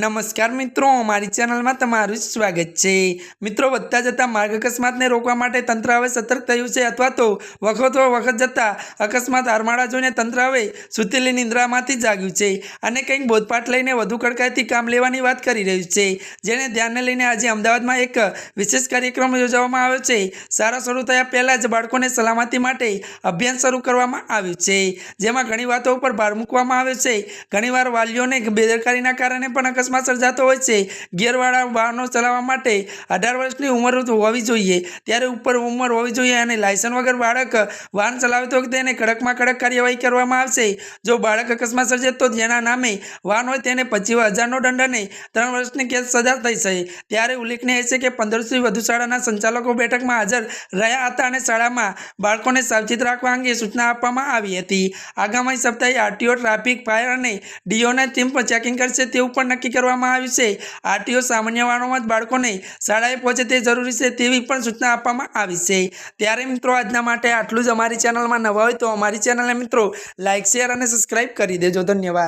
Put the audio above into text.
नमस्कार मित्रों, अमारी चेनल में तमारुं स्वागत है। मित्रों, बढ़ता जता मार्ग अकस्मात ने रोकवा माटे तंत्र हवे सतर्क थयुं छे अथवा तो वखत जता अकस्मात हारमाळा जोईने तंत्र हवे सुतेली निंद्रामांथी जाग्युं छे अने कंईक बोधपाठ लईने वधु कड़काईथी काम लेवानी वात करी रह्युं छे। जेने ध्याने लईने आजे अमदावादमां एक विशेष कार्यक्रम योजवामां आव्यो छे। शाळा शरू थया पहेला ज बाळकोने सलामती माटे अभियान शरू करवामां आव्युं छे, जेमां घणी वातो पर भार मूकवामां आव्यो छे। घणीवार वालीओने बेदरकारीना कारणे पण अकस्मात सर्जातो होय छे। गियरवाळा वाहनो चलाववा माटे 18 वर्षनी उंमर होवी जोईए, त्यारे उपर उंमर होवी जोईए अने लायसन्स वगर बाळक वाहन चलावे तो तेने कड़कमां कड़क कार्यवाही करवामां आवशे। जो बाळक अकस्मात सर्जे तो जेना नामे वाहन होय तेने 25,000 नो दंड अने 3 वर्षनी केद सजा थई छे। त्यारे उल्लेखनीय छे के 1500 थी વધુ શાળાના સંચાલકો બેઠકમાં હાજર રહ્યા હતા અને શાળામાં બાળકોને સાવચેત રાખવા અંગે સૂચના આપવામાં આવી હતી। આગામી સપ્તાહે આરટીઓ, ટ્રાફિક, ફાયર અને ડીઓની ટીમ પર ચેકિંગ કરશે તેવું પણ નક્કી કરવામાં આવ્યું છે। આરટીઓ સામાન્ય વાહનોમાં જ બાળકોને શાળાએ પહોંચે તે જરૂરી છે તેવી પણ સૂચના આપવામાં આવી છે। ત્યારે મિત્રો આજના માટે આટલું જ। અમારી ચેનલમાં નવા હોય તો અમારી ચેનલને મિત્રો લાઇક, શેર અને સબસ્ક્રાઇબ કરી દેજો। ધન્યવાદ।